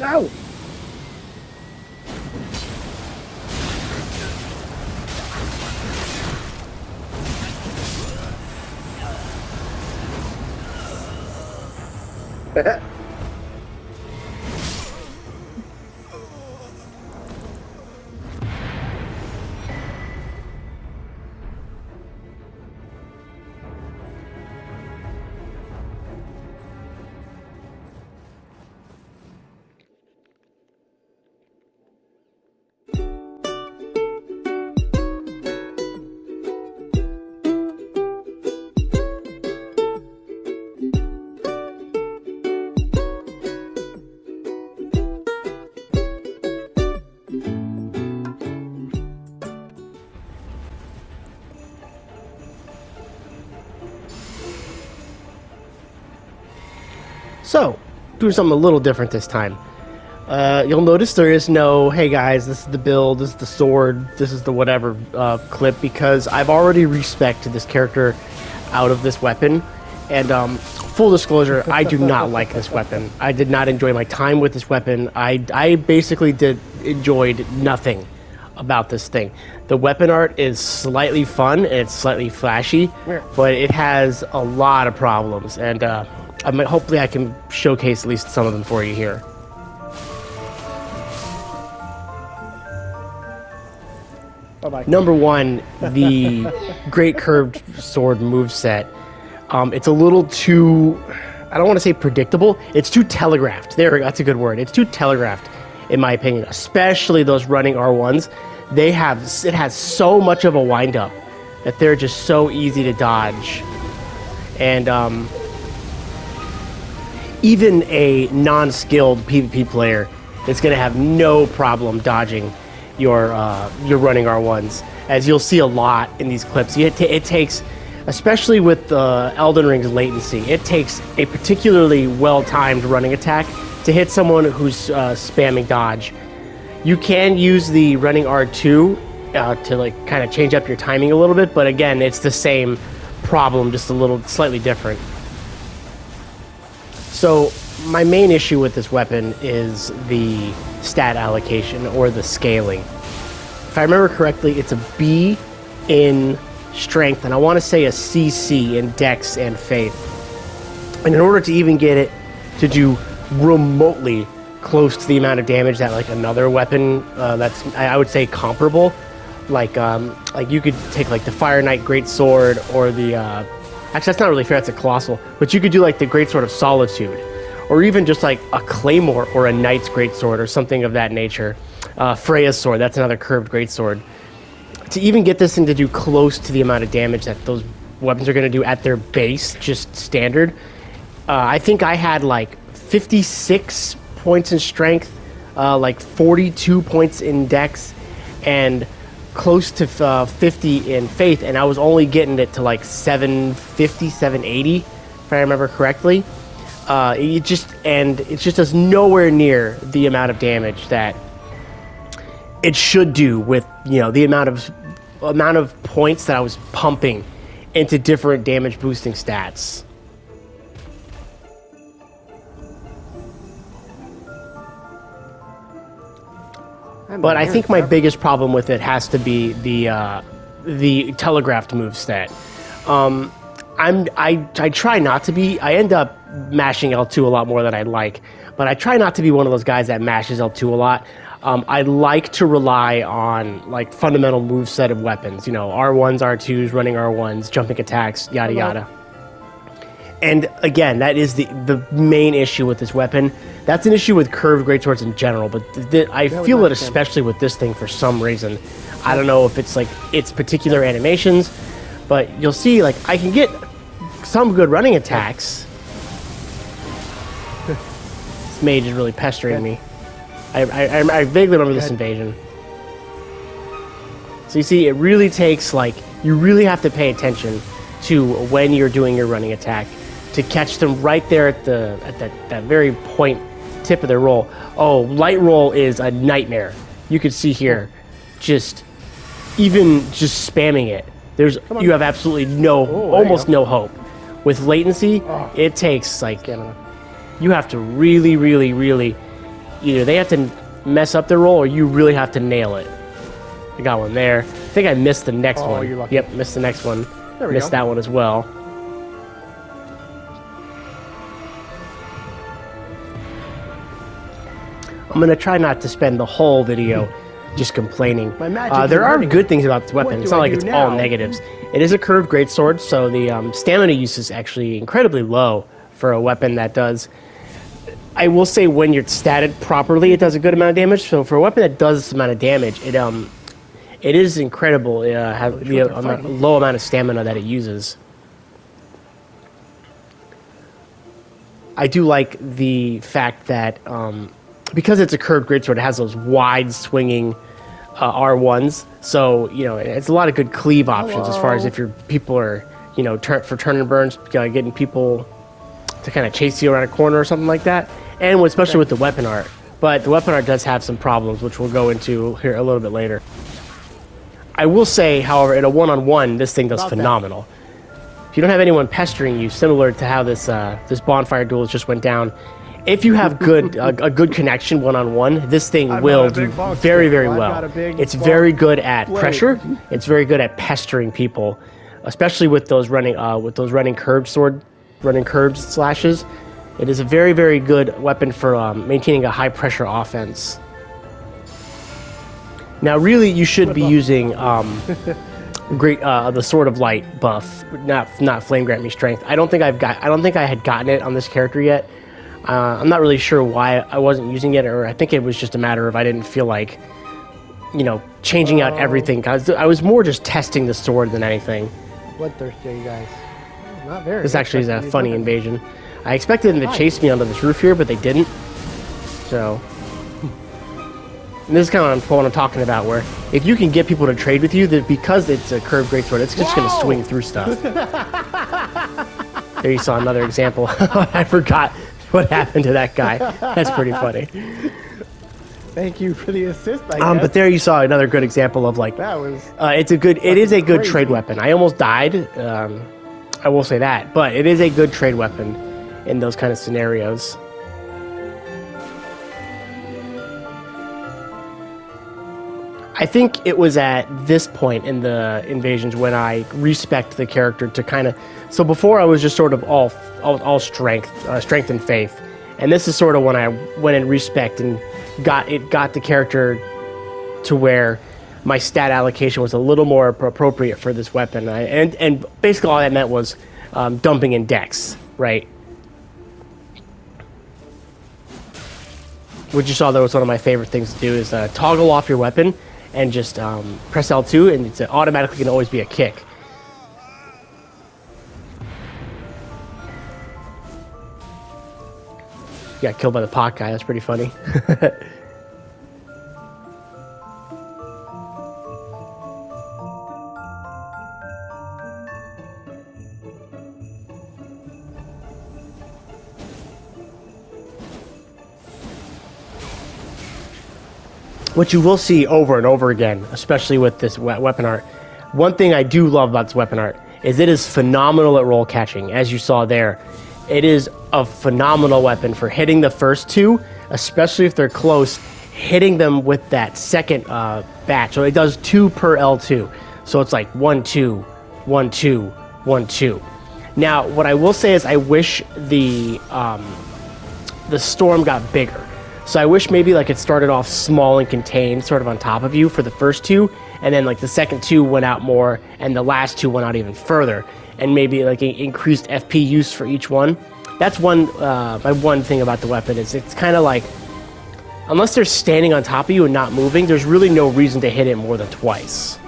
No! So, doing something a little different this time. You'll notice there is no, hey guys, this is the build, this is the sword, this is the whatever clip, because I've already respected this character out of this weapon. And full disclosure, I do not like this weapon. I did not enjoy my time with this weapon. I basically enjoyed nothing about this thing. The weapon art is slightly fun and it's slightly flashy, but it has a lot of problems. And hopefully I can showcase at least some of them for you here. Bye-bye. Number one, the Great Curved Sword moveset. It's a little too, I don't want to say predictable, it's too telegraphed. That's a good word. It's too telegraphed, in my opinion, especially those running R1s. It has so much of a wind-up that they're just so easy to dodge. And even a non-skilled PvP player is going to have no problem dodging your running R1s, as you'll see a lot in these clips. It takes, especially with the Elden Ring's latency, it takes a particularly well-timed running attack to hit someone who's spamming dodge. You can use the running R2 to like kind of change up your timing a little bit, but again, it's the same problem, just a little slightly different. So my main issue with this weapon is the stat allocation, or the scaling. If I remember correctly, it's a B in strength, and I want to say a CC in dex and faith. And in order to even get it to do remotely close to the amount of damage that like another weapon that's, I would say, comparable, like you could take like the Fire Knight Greatsword, or the actually that's not really fair, that's a Colossal, but you could do like the Greatsword of Solitude, or even just like a Claymore or a Knight's Greatsword or something of that nature. Freya's Sword, that's another curved Greatsword. To even get this thing to do close to the amount of damage that those weapons are going to do at their base, just standard, I think I had like 56 points in strength, like 42 points in dex, and close to 50 in faith, and I was only getting it to like 750, 780, if I remember correctly. It just does nowhere near the amount of damage that it should do with, you know, the amount of points that I was pumping into different damage boosting stats. But I think my biggest problem with it has to be the telegraphed move stat. I try not to be. I end up mashing L2 a lot more than I'd like, but I try not to be one of those guys that mashes L2 a lot. I like to rely on like fundamental move set of weapons. You know, R1s, R2s, running R1s, jumping attacks, yada yada. And again, that is the main issue with this weapon. That's an issue with curved greatswords in general, but I feel it especially with this thing for some reason. I don't know if it's like its particular animations, but you'll see like I can get some good running attacks. This mage is really pestering me. I vaguely remember this invasion. So you see, it really takes, like, you really have to pay attention to when you're doing your running attack to catch them right there at that very point tip of their roll. Oh, light roll is a nightmare. You can see here, just spamming it. You have absolutely almost no hope. With latency, it takes like, you have to really, really, really either they have to mess up their roll or you really have to nail it. I got one there. I think I missed the next one. You're lucky. Yep, missed the next one. There we Missed go. that one as well. I'm going to try not to spend the whole video just complaining. My magic There is are hurting. good things about this weapon. What It's do not I like do it's all now? negatives. It is a curved greatsword, so the stamina use is actually incredibly low for a weapon that does. I will say when you're statted properly, it does a good amount of damage. So for a weapon that does this amount of damage, it is incredible. Low amount of stamina that it uses. I do like the fact that because it's a curved greatsword, it has those wide swinging R1s. So it's a lot of good cleave options as far as if your people are for turn and burns, getting people to kind of chase you around a corner or something like that. And especially with the weapon art. But the weapon art does have some problems, which we'll go into here a little bit later. I will say, however, in a one-on-one, this thing does phenomenal. If you don't have anyone pestering you, similar to how this bonfire duel just went down, if you have a good connection one-on-one, this thing will do very, very well. It's very good at pressure. It's very good at pestering people, especially with those running curved slashes. It is a very, very good weapon for maintaining a high-pressure offense. Now, really, you should be using the Sword of Light buff, not Flame Grant Me Strength. I don't think I had gotten it on this character yet. I'm not really sure why I wasn't using it, or I think it was just a matter of I didn't feel like, changing out everything. Cause I was more just testing the sword than anything. Bloodthirsty, you guys. Not very. This actually is a funny invasion. I expected them to chase me onto this roof here, but they didn't. So, and this is kind of what I'm talking about, where if you can get people to trade with you, that because it's a curved greatsword, it's just going to swing through stuff. There you saw another example. I forgot what happened to that guy. That's pretty funny. Thank you for the assist, I guess. But there you saw another good example of like That was... it is a good crazy. trade weapon. I almost died. I will say that, but it is a good trade weapon in those kind of scenarios. I think it was at this point in the invasions when I respect the character to kind of. So before I was just sort of all strength and faith, and this is sort of when I went in respect and got the character to where my stat allocation was a little more appropriate for this weapon. And basically all that meant was dumping in dex, right? Which you saw that was one of my favorite things to do is toggle off your weapon and just press L2 and it's automatically can always be a kick. Got killed by the pot guy, that's pretty funny. What you will see over and over again, especially with this weapon art, one thing I do love about this weapon art is it is phenomenal at roll catching, as you saw there. It is a phenomenal weapon for hitting the first two, especially if they're close, hitting them with that second batch. So it does 2 per L2. So it's like 1, 2, 1, 2, 1, 2. Now, what I will say is I wish the storm got bigger. So I wish maybe like it started off small and contained, sort of on top of you for the first two, and then like the second two went out more, and the last two went out even further, and maybe like increased FP use for each one. That's my one thing about the weapon is it's kind of like, unless they're standing on top of you and not moving, there's really no reason to hit it more than twice.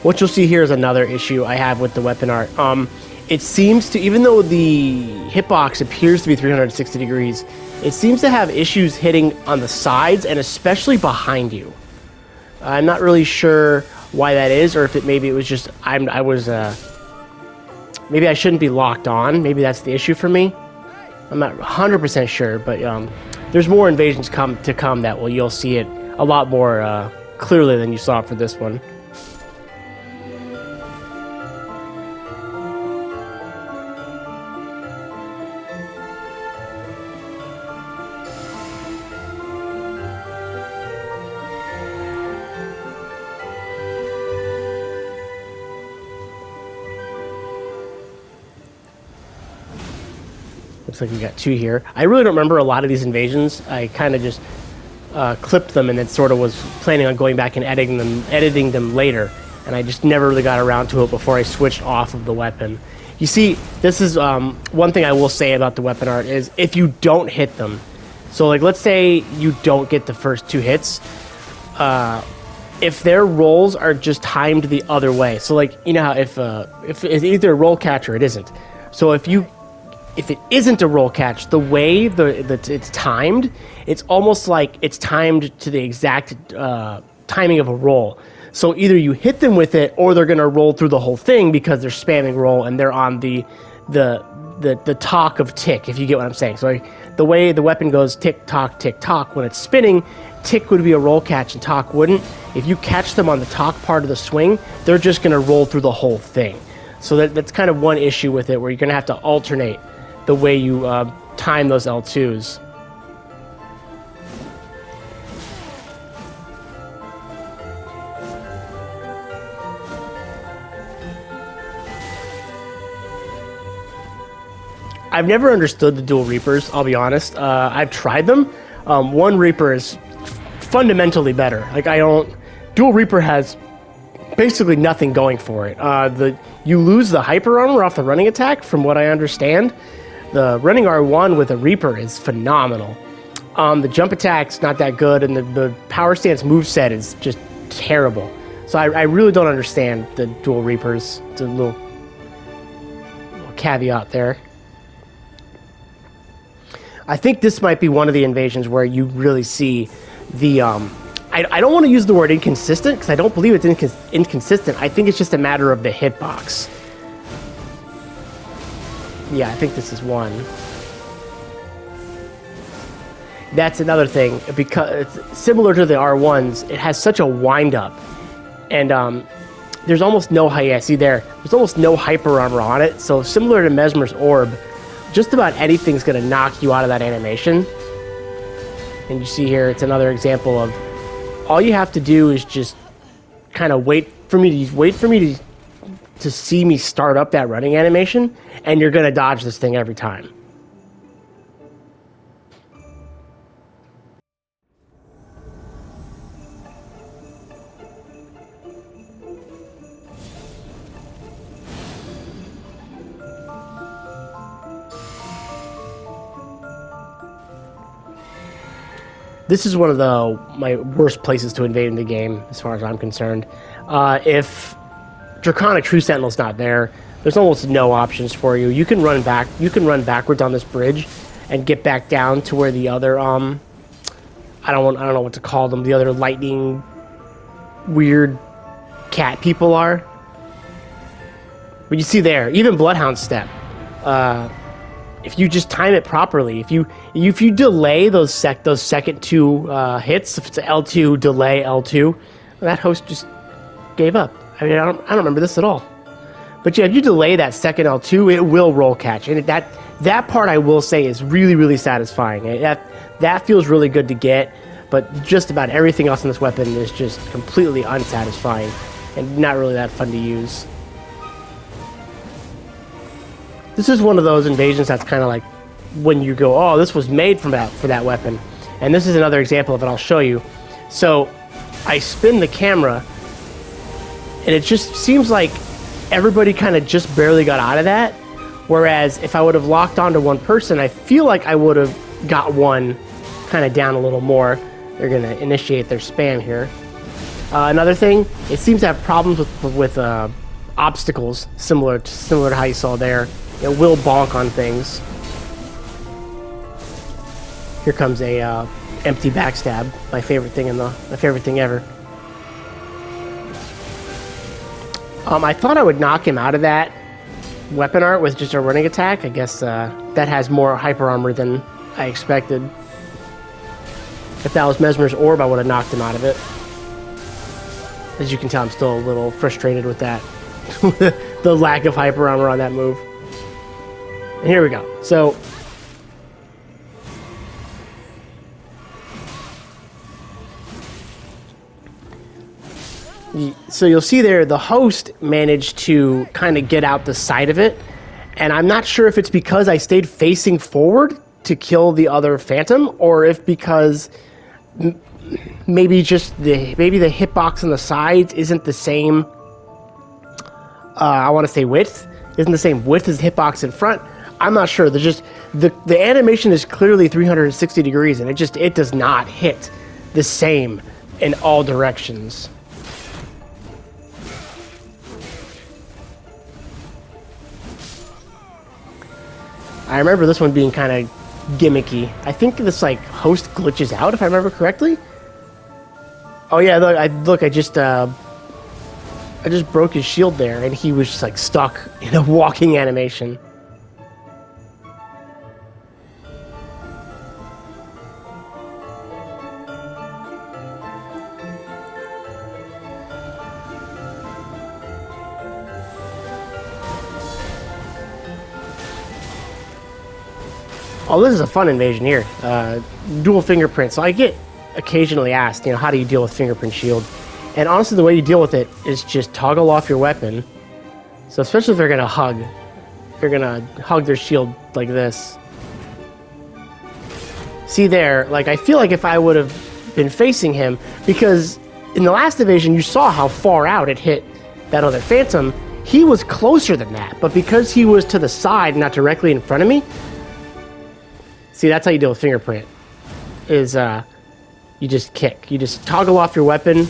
What you'll see here is another issue I have with the weapon art. It seems to, even though the hitbox appears to be 360 degrees, it seems to have issues hitting on the sides and especially behind you. I'm not really sure why that is, or if maybe it was just maybe I shouldn't be locked on. Maybe that's the issue for me. I'm not 100% sure, but there's more invasions to come that you'll see it a lot more clearly than you saw it for this one. Looks like we got 2 here. I really don't remember a lot of these invasions. I kind of just clipped them and then sort of was planning on going back and editing them later. And I just never really got around to it before I switched off of the weapon. You see, this is one thing I will say about the weapon art is if you don't hit them, so like let's say you don't get the first 2 hits, if their rolls are just timed the other way. So like, you know how if it's either a roll catch or it isn't. So if it isn't a roll catch, the way it's timed, it's almost like it's timed to the exact timing of a roll. So either you hit them with it, or they're going to roll through the whole thing because they're spamming roll and they're on the talk of tick, if you get what I'm saying. So the way the weapon goes tick tock when it's spinning, tick would be a roll catch and talk wouldn't. If you catch them on the talk part of the swing, they're just going to roll through the whole thing. So that's kind of one issue with it, where you're going to have to alternate the way you time those L2s. I've never understood the dual Reapers, I'll be honest. I've tried them. One Reaper is fundamentally better. Like, Dual Reaper has basically nothing going for it. You lose the hyper armor off the running attack, from what I understand. The running R1 with a Reaper is phenomenal. The jump attack's not that good, and the power stance moveset is just terrible. So I really don't understand the dual Reapers. It's a little caveat there. I think this might be one of the invasions where you really see the... I don't want to use the word inconsistent, because I don't believe it's inconsistent. I think it's just a matter of the hitbox. Yeah, I think this is one. That's another thing, because it's similar to the R1s, it has such a wind-up. And there's almost no... Yeah, see there? There's almost no hyper armor on it, so similar to Mesmer's Orb, just about anything's going to knock you out of that animation. And you see here, it's another example of all you have to do is just kind of wait for me to see me start up that running animation, and you're going to dodge this thing every time. This is one of my worst places to invade in the game, as far as I'm concerned. If Draconic True Sentinel's not there, there's almost no options for you. You can run backwards on this bridge and get back down to where the other I don't know what to call them, the other lightning weird cat people are. But you see there, even Bloodhound Step. If you just time it properly, if you delay those second 2 hits, if it's L2 delay L2, that host just gave up. I mean, I don't remember this at all. But yeah, if you delay that second L2, it will roll catch, and that part I will say is really, really satisfying. That feels really good to get, but just about everything else in this weapon is just completely unsatisfying and not really that fun to use. This is one of those invasions that's kind of like when you go, oh, this was made for that weapon. And this is another example of it. I'll show you. So I spin the camera, and it just seems like everybody kind of just barely got out of that. Whereas if I would have locked onto one person, I feel like I would have got one kind of down a little more. They're going to initiate their spam here. Another thing, it seems to have problems with obstacles, similar to how you saw there. It will bonk on things. Here comes a empty backstab, my favorite thing ever. I thought I would knock him out of that weapon art with just a running attack. I guess that has more hyper armor than I expected. If that was Mesmer's Orb, I would have knocked him out of it. As you can tell, I'm still a little frustrated with that. The lack of hyper armor on that move. And here we go. So you'll see there, the host managed to kind of get out the side of it, And I'm not sure if it's because I stayed facing forward to kill the other Phantom, or if because maybe just the hitbox on the sides isn't the same. I want to say width isn't the same width as the hitbox in front. I'm not sure. There's just the animation is clearly 360 degrees, and it does not hit the same in all directions. I remember this one being kind of gimmicky. I think this like host glitches out if I remember correctly. Oh yeah, look, I just broke his shield there, and he was just like stuck in a walking animation. Oh, this is a fun invasion here. Dual fingerprint. So I get occasionally asked, how do you deal with fingerprint shield? And honestly, the way you deal with it is just toggle off your weapon. So especially if they're going to hug. If you're going to hug their shield like this. See there, like I feel like if I would have been facing him, because in the last invasion you saw how far out it hit that other Phantom. He was closer than that, but because he was to the side, not directly in front of me. See, that's how you deal with fingerprint. Is you just kick. You just toggle off your weapon.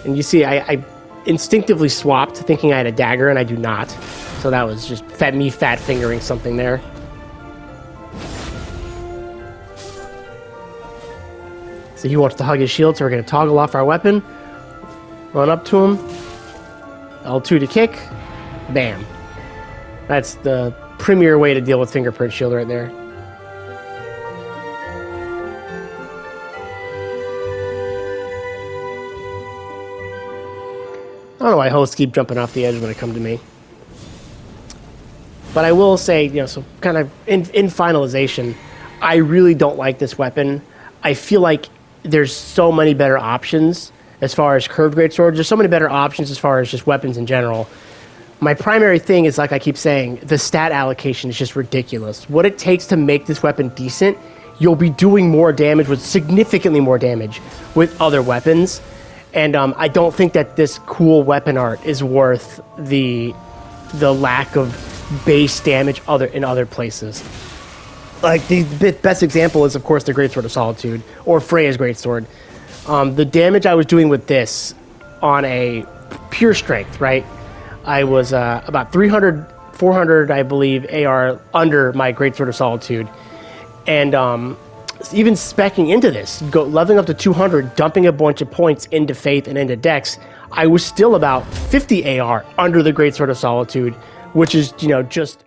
And you see, I instinctively swapped, thinking I had a dagger, and I do not. So that was just me fat fingering something there. So he wants to hug his shield, so we're going to toggle off our weapon. Run up to him. L2 to kick. Bam. That's the premier way to deal with fingerprint shield right there. I don't know why hosts keep jumping off the edge when it comes to me. But I will say, so kind of in finalization, I really don't like this weapon. I feel like there's so many better options as far as curved greatswords. There's so many better options as far as just weapons in general. My primary thing is, like I keep saying, the stat allocation is just ridiculous. What it takes to make this weapon decent, you'll be doing more damage with significantly more damage with other weapons. And I don't think that this cool weapon art is worth the lack of base damage in other places. Like, the best example is, of course, the Greatsword of Solitude, or Freya's Greatsword. The damage I was doing with this on a pure strength, right? I was about 300, 400, I believe, AR under my Greatsword of Solitude. And even speccing into this, leveling up to 200, dumping a bunch of points into Faith and into Dex, I was still about 50 AR under the Greatsword of Solitude, which is, just